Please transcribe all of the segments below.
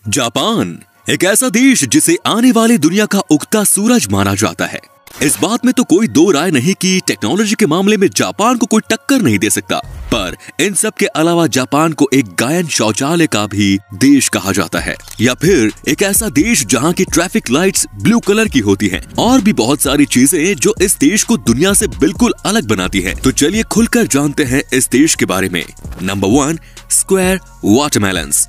Japan एक ऐसा देश जिसे आने वाली दुनिया का उगता सूरज माना जाता है। इस बात में तो कोई दो राय नहीं कि टेक्नोलॉजी के मामले में जापान को कोई टक्कर नहीं दे सकता। पर इन सब के अलावा जापान को एक गायन शौचालय का भी देश कहा जाता है, या फिर एक ऐसा देश जहां की ट्रैफिक लाइट्स ब्लू कलर की होती हैं, और भी बहुत सारी चीजें जो इस देश को दुनिया से बिल्कुल अलग बनाती हैं। तो चलिए खुलकर जानते हैं इस देश के बारे में। Number 1, square watermelons.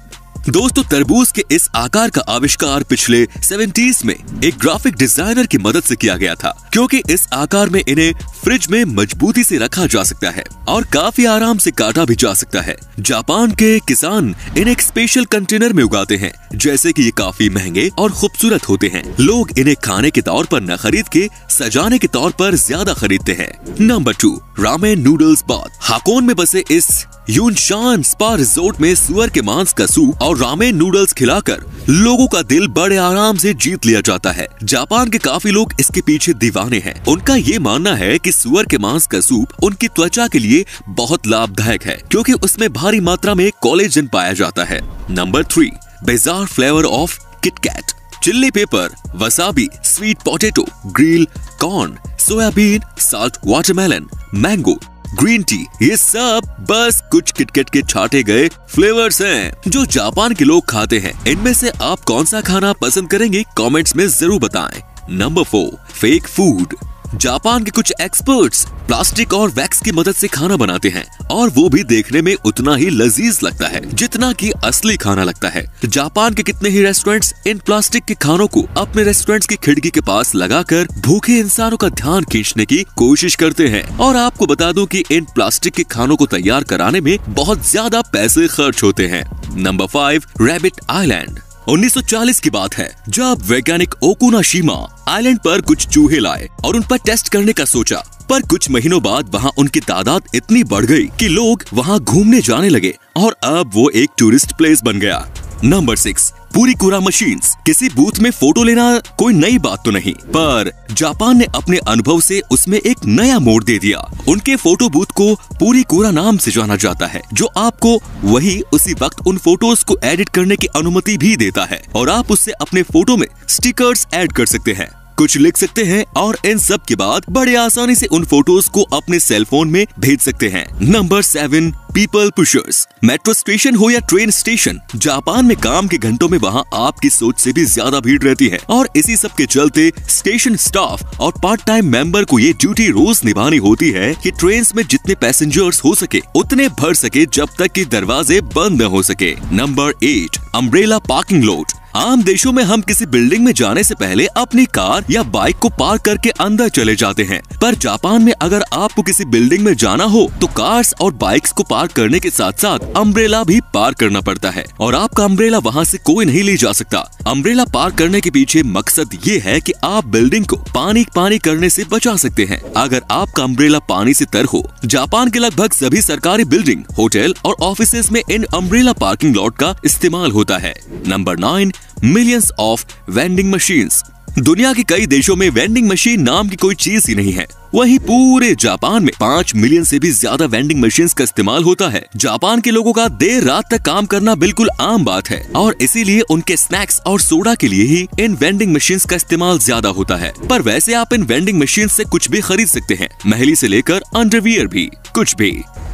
दोस्तों, तरबूज के इस आकार का आविष्कार पिछले 70s में एक ग्राफिक डिजाइनर की मदद से किया गया था, क्योंकि इस आकार में इन्हें फ्रिज में मजबूती से रखा जा सकता है और काफी आराम से काटा भी जा सकता है। जापान के किसान इन्हें एक स्पेशल कंटेनर में उगाते हैं, जैसे कि ये काफी महंगे और खूबसूरत होते हैं। लोग इन्हें खाने के तौर पर न खरीद के सजाने के तौर पर ज्यादा खरीदते हैं। Number 2, ramen noodles bath. Hakone में बसे इस यूनशान स्पा रिजोर्ट में सुअर के मांस का सूप और रामेन नूडल्स खिलाकर लोगों का दिल बड़े आराम से जीत लिया जाता है। जापान के काफी लोग इसके पीछे दीवाने हैं। उनका ये मानना है कि सुअर के मांस का सूप उनकी त्वचा के लिए बहुत लाभदायक है, क्योंकि उसमें भारी मात्रा में कोलेजन पाया जाता है। Number 3, bizarre flavour of KitKat. Chilli paper, wasabi, sweet potato, grill corn, soybean, salt watermelon, mango, green tea, ये सब बस कुछ किटकैट के छाटे गए फ्लेवर्स हैं जो जापान के लोग खाते हैं। इनमें से आप कौन सा खाना पसंद करेंगे, कमेंट्स में जरूर बताएं। Number 4, fake food. जापान के कुछ एक्सपर्ट्स प्लास्टिक और वैक्स की मदद से खाना बनाते हैं, और वो भी देखने में उतना ही लजीज लगता है जितना कि असली खाना लगता है। जापान के कितने ही रेस्टोरेंट्स इन प्लास्टिक के खानों को अपने रेस्टोरेंट्स की खिड़की के पास लगाकर भूखे इंसानों का ध्यान खींचने की कोशिश करते हैं। और आपको बता दूं कि इन प्लास्टिक के खानों को तैयार कराने में बहुत ज्यादा पैसे खर्च होते हैं। Number 5, rabbit island. 1940 की बात है, जब वैज्ञानिक ओकुनाशिमा आइलैंड पर कुछ चूहे लाए और उन पर टेस्ट करने का सोचा। पर कुछ महीनों बाद वहाँ उनकी तादाद इतनी बढ़ गई कि लोग वहाँ घूमने जाने लगे और अब वो एक टूरिस्ट प्लेस बन गया। Number 6, purikura machines. किसी बूथ में फोटो लेना कोई नई बात तो नहीं, पर जापान ने अपने अनुभव से उसमें एक नया मोड़ दे दिया। उनके फोटो बूथ को पुरीकुरा नाम से जाना जाता है, जो आपको वही उसी वक्त उन फोटोज को एडिट करने की अनुमति भी देता है, और आप उससे अपने फोटो में स्टिकर्स ऐड कर सकते हैं, कुछ लिख सकते हैं, और इन सब के बाद बड़े आसानी से उन फोटोज को अपने सेल फोन में भेज सकते हैं। Number 7, people pushers. Metro station हो या ट्रेन स्टेशन, जापान में काम के घंटों में वहाँ आपकी सोच से भी ज्यादा भीड़ रहती है, और इसी सब के चलते स्टेशन स्टाफ और पार्ट टाइम मेंबर को ये ड्यूटी रोज निभानी होती है कि ट्रेन में जितने पैसेंजर्स हो सके उतने भर सके, जब तक कि दरवाजे बंद न हो सके। Number 8, umbrella parking lot. आम देशों में हम किसी बिल्डिंग में जाने से पहले अपनी कार या बाइक को पार्क करके अंदर चले जाते हैं, पर जापान में अगर आपको किसी बिल्डिंग में जाना हो तो कार्स और बाइक्स को पार्क करने के साथ साथ अम्ब्रेला भी पार्क करना पड़ता है, और आपका अम्ब्रेला वहाँ से कोई नहीं ले जा सकता। अम्ब्रेला पार्क करने के पीछे मकसद ये है कि आप बिल्डिंग को पानी करने से बचा सकते हैं अगर आपका अम्ब्रेला पानी से तर हो। जापान के लगभग सभी सरकारी बिल्डिंग, होटल और ऑफिसेज में इन अम्ब्रेला पार्किंग लॉट का इस्तेमाल होता है। Number 9, millions of vending machines. दुनिया के कई देशों में वेंडिंग मशीन नाम की कोई चीज ही नहीं है, वहीं पूरे जापान में 5 मिलियन से भी ज्यादा वेंडिंग मशीन्स का इस्तेमाल होता है। जापान के लोगों का देर रात तक काम करना बिल्कुल आम बात है, और इसीलिए उनके स्नैक्स और सोडा के लिए ही इन वेंडिंग मशीन्स का इस्तेमाल ज्यादा होता है। पर वैसे आप इन वेंडिंग मशीन्स से कुछ भी खरीद सकते हैं, महली से लेकर अंडरवियर भी, कुछ भी।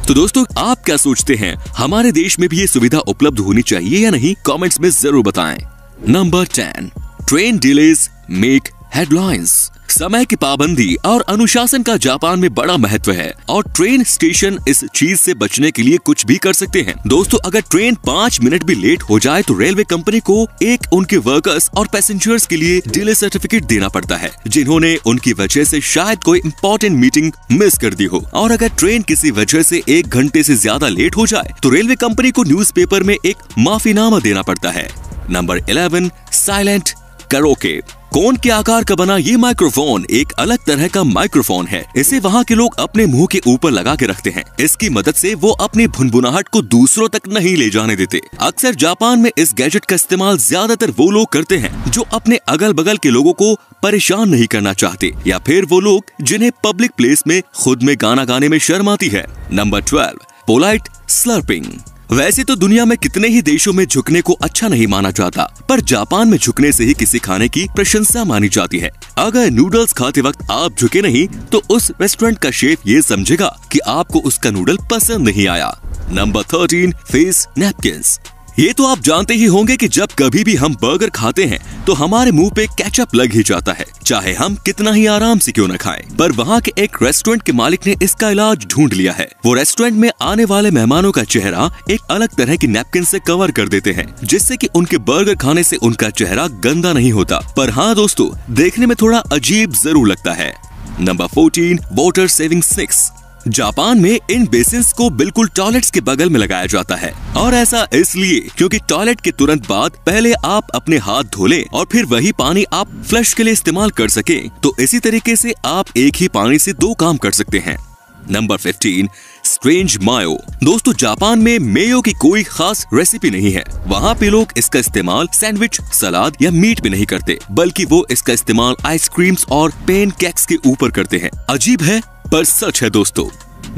तो दोस्तों, आप क्या सोचते हैं, हमारे देश में भी ये सुविधा उपलब्ध होनी चाहिए या नहीं, कमेंट्स में जरूर बताएं। Number 10, train delays make headlines. समय की पाबंदी और अनुशासन का जापान में बड़ा महत्व है, और ट्रेन स्टेशन इस चीज से बचने के लिए कुछ भी कर सकते हैं। दोस्तों, अगर ट्रेन 5 मिनट भी लेट हो जाए तो रेलवे कंपनी को एक उनके वर्कर्स और पैसेंजर्स के लिए डिले सर्टिफिकेट देना पड़ता है, जिन्होंने उनकी वजह से शायद कोई इम्पोर्टेंट मीटिंग मिस कर दी हो। और अगर ट्रेन किसी वजह से 1 घंटे से ज्यादा लेट हो जाए तो रेलवे कंपनी को न्यूज़पेपर में एक माफीनामा देना पड़ता है। Number 11, silent karaoke. कोन के आकार का बना ये माइक्रोफोन एक अलग तरह का माइक्रोफोन है। इसे वहाँ के लोग अपने मुंह के ऊपर लगा के रखते हैं। इसकी मदद से वो अपनी भुनभुनाहट को दूसरों तक नहीं ले जाने देते। अक्सर जापान में इस गैजेट का इस्तेमाल ज्यादातर वो लोग करते हैं जो अपने अगल बगल के लोगों को परेशान नहीं करना चाहते, या फिर वो लोग जिन्हें पब्लिक प्लेस में खुद में गाना गाने में शर्म आती है। Number 12, polite slurping. वैसे तो दुनिया में कितने ही देशों में झुकने को अच्छा नहीं माना जाता, पर जापान में झुकने से ही किसी खाने की प्रशंसा मानी जाती है। अगर नूडल्स खाते वक्त आप झुके नहीं तो उस रेस्टोरेंट का शेफ ये समझेगा कि आपको उसका नूडल पसंद नहीं आया। Number 13, face napkins. ये तो आप जानते ही होंगे कि जब कभी भी हम बर्गर खाते हैं तो हमारे मुंह पे केचप लग ही जाता है, चाहे हम कितना ही आराम से क्यों न खाएं। पर वहाँ के एक रेस्टोरेंट के मालिक ने इसका इलाज ढूंढ लिया है। वो रेस्टोरेंट में आने वाले मेहमानों का चेहरा एक अलग तरह की नैपकिन से कवर कर देते हैं, जिससे कि उनके बर्गर खाने से उनका चेहरा गंदा नहीं होता। पर हाँ दोस्तों, देखने में थोड़ा अजीब जरूर लगता है। Number 14, water saving sticks. Japan में इन बेसिन्स को बिल्कुल टॉयलेट्स के बगल में लगाया जाता है, और ऐसा इसलिए क्योंकि टॉयलेट के तुरंत बाद पहले आप अपने हाथ धो लें और फिर वही पानी आप फ्लश के लिए इस्तेमाल कर सकें। तो इसी तरीके से आप एक ही पानी से 2 काम कर सकते हैं। नंबर 15, स्ट्रेंज मायो। दोस्तों, जापान में मेयो की कोई खास रेसिपी नहीं है। वहाँ पे लोग इसका इस्तेमाल सैंडविच, सलाद या मीट में नहीं करते, बल्कि वो इसका इस्तेमाल आइसक्रीम्स और पेन केक्स के ऊपर करते हैं। अजीब है पर सच है दोस्तों।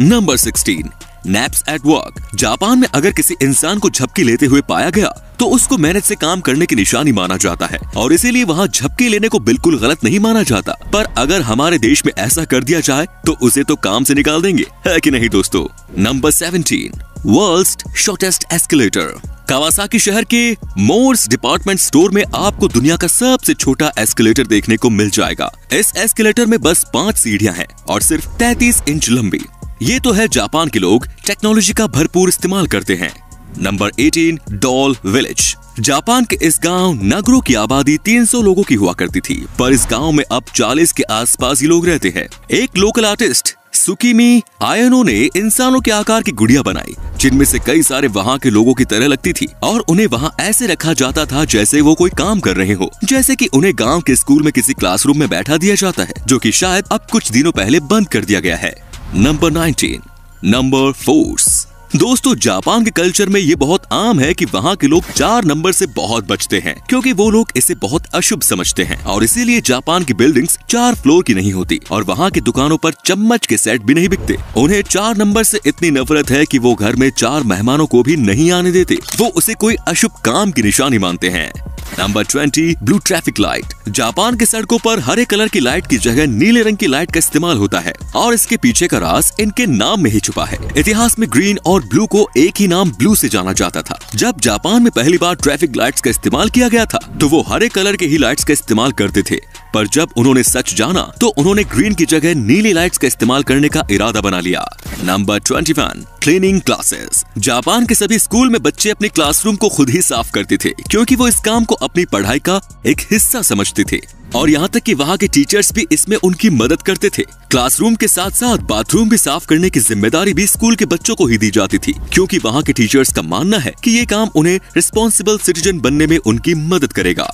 Number 16, naps at work. Japan में अगर किसी इंसान को झपकी लेते हुए पाया गया तो उसको मेहनत से काम करने की निशानी माना जाता है, और इसीलिए वहाँ झपकी लेने को बिल्कुल गलत नहीं माना जाता। पर अगर हमारे देश में ऐसा कर दिया जाए तो उसे तो काम से निकाल देंगे, है कि नहीं दोस्तों। Number 17, world's shortest escalator. Kawasaki शहर के मोर्स डिपार्टमेंट स्टोर में आपको दुनिया का सबसे छोटा एस्केलेटर देखने को मिल जाएगा। इस एस्केलेटर में बस 5 सीढ़ियां हैं और सिर्फ 33 इंच लंबी। ये तो है जापान के लोग टेक्नोलॉजी का भरपूर इस्तेमाल करते हैं। Number 18, doll village. जापान के इस गांव नगरो की आबादी 300 लोगों की हुआ करती थी, पर इस गांव में अब 40 के आसपास ही लोग रहते हैं। एक लोकल आर्टिस्ट सुकीमी आयनो ने इंसानों के आकार की गुड़िया बनाई, जिनमें से कई सारे वहाँ के लोगों की तरह लगती थी, और उन्हें वहाँ ऐसे रखा जाता था जैसे वो कोई काम कर रहे हो, जैसे कि उन्हें गांव के स्कूल में किसी क्लासरूम में बैठा दिया जाता है, जो कि शायद अब कुछ दिनों पहले बंद कर दिया गया है। Number 19, number force. दोस्तों, जापान के कल्चर में ये बहुत आम है कि वहाँ के लोग 4 नंबर से बहुत बचते हैं, क्योंकि वो लोग इसे बहुत अशुभ समझते हैं, और इसीलिए जापान की बिल्डिंग्स 4 फ्लोर की नहीं होती, और वहाँ की दुकानों पर चम्मच के सेट भी नहीं बिकते। उन्हें 4 नंबर से इतनी नफरत है कि वो घर में 4 मेहमानों को भी नहीं आने देते। वो उसे कोई अशुभ काम की निशानी मानते हैं। Number 20, blue traffic light. Japan के सड़कों पर हरे कलर की लाइट की जगह नीले रंग की लाइट का इस्तेमाल होता है, और इसके पीछे का राज इनके नाम में ही छुपा है। इतिहास में ग्रीन और ब्लू को एक ही नाम ब्लू से जाना जाता था। जब जापान में पहली बार ट्रैफिक लाइट्स का इस्तेमाल किया गया था तो वो हरे कलर के ही लाइट्स का इस्तेमाल करते थे, पर जब उन्होंने सच जाना तो उन्होंने ग्रीन की जगह नीली लाइट्स का इस्तेमाल करने का इरादा बना लिया। Number 21, cleaning classes. जापान के सभी स्कूल में बच्चे अपने क्लासरूम को खुद ही साफ करते थे, क्योंकि वो इस काम को अपनी पढ़ाई का एक हिस्सा समझते थे, और यहाँ तक कि वहाँ के टीचर्स भी इसमें उनकी मदद करते थे। क्लासरूम के साथ साथ बाथरूम भी साफ करने की जिम्मेदारी भी स्कूल के बच्चों को ही दी जाती थी, क्योंकि वहाँ के टीचर्स का मानना है कि ये काम उन्हें रिस्पॉन्सिबल सिटीजन बनने में उनकी मदद करेगा।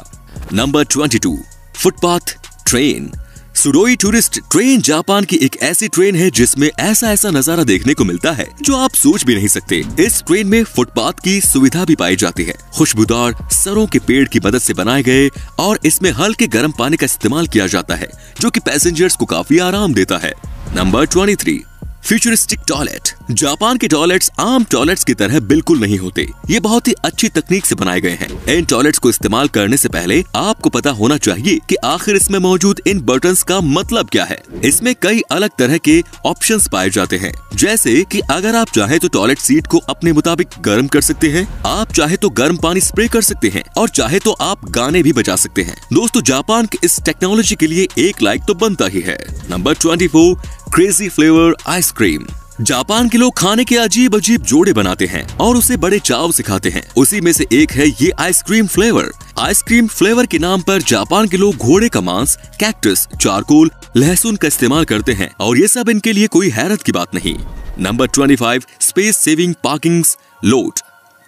Number 22, footpath train. सुडोई टूरिस्ट ट्रेन जापान की एक ऐसी ट्रेन है जिसमें ऐसा नजारा देखने को मिलता है जो आप सोच भी नहीं सकते। इस ट्रेन में फुटपाथ की सुविधा भी पाई जाती है। खुशबूदार सरों के पेड़ की मदद से बनाए गए, और इसमें हल्के गर्म पानी का इस्तेमाल किया जाता है, जो कि पैसेंजर्स को काफी आराम देता है। Number 23, futuristic toilet. जापान के टॉयलेट्स आम टॉयलेट्स की तरह बिल्कुल नहीं होते। ये बहुत ही अच्छी तकनीक से बनाए गए हैं। इन टॉयलेट्स को इस्तेमाल करने से पहले आपको पता होना चाहिए कि आखिर इसमें मौजूद इन बटन्स का मतलब क्या है। इसमें कई अलग तरह के ऑप्शंस पाए जाते हैं, जैसे कि अगर आप चाहे तो टॉयलेट सीट को अपने मुताबिक गर्म कर सकते हैं, आप चाहे तो गर्म पानी स्प्रे कर सकते हैं, और चाहे तो आप गाने भी बजा सकते हैं। दोस्तों, जापान के इस टेक्नोलॉजी के लिए एक लाइक तो बनता ही है। Number 24, crazy flavour ice cream. Japan के लोग खाने के अजीब जोड़े बनाते हैं और उसे बड़े चाव से खाते हैं। उसी में से एक है ये आइसक्रीम फ्लेवर। आइसक्रीम फ्लेवर के नाम पर जापान के लोग घोड़े का मांस, कैक्टस, चारकोल, लहसुन का इस्तेमाल करते हैं, और ये सब इनके लिए कोई हैरत की बात नहीं। Number 25, space saving parking lot.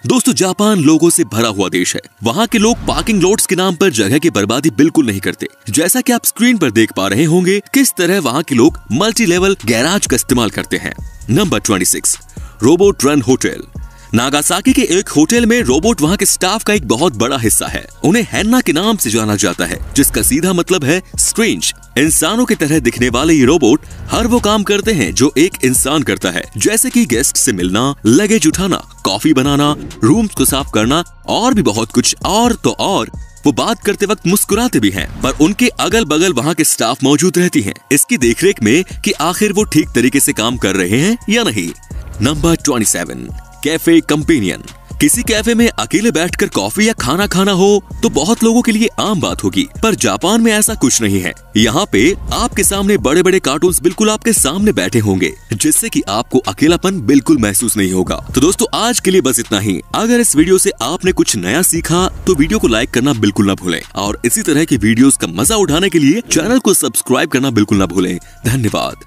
दोस्तों, जापान लोगों से भरा हुआ देश है। वहाँ के लोग पार्किंग लॉट्स के नाम पर जगह की बर्बादी बिल्कुल नहीं करते। जैसा कि आप स्क्रीन पर देख पा रहे होंगे किस तरह वहाँ के लोग मल्टी लेवल गैराज का इस्तेमाल करते हैं। Number 26, robot run hotel. Nagasaki के एक होटल में रोबोट वहाँ के स्टाफ का एक बहुत बड़ा हिस्सा है। उन्हें हैन्ना के नाम से जाना जाता है, जिसका सीधा मतलब है स्ट्रेंज। इंसानों की तरह दिखने वाले ये रोबोट हर वो काम करते हैं जो एक इंसान करता है, जैसे कि गेस्ट से मिलना, लगेज उठाना, कॉफी बनाना, रूम्स को साफ करना और भी बहुत कुछ। और तो और वो बात करते वक्त मुस्कुराते भी हैं, पर उनके अगल बगल वहाँ के स्टाफ मौजूद रहती हैं, इसकी देखरेख में कि आखिर वो ठीक तरीके से काम कर रहे हैं या नहीं। Number 27, cafe companion. किसी कैफे में अकेले बैठकर कॉफी या खाना खाना हो तो बहुत लोगों के लिए आम बात होगी, पर जापान में ऐसा कुछ नहीं है। यहाँ पे आपके सामने बड़े बड़े कार्टून्स बिल्कुल आपके सामने बैठे होंगे, जिससे कि आपको अकेलापन बिल्कुल महसूस नहीं होगा। तो दोस्तों आज के लिए बस इतना ही। अगर इस वीडियो से आपने कुछ नया सीखा तो वीडियो को लाइक करना बिल्कुल ना भूलें, और इसी तरह की वीडियोस का मजा उठाने के लिए चैनल को सब्सक्राइब करना बिल्कुल ना भूलें। धन्यवाद।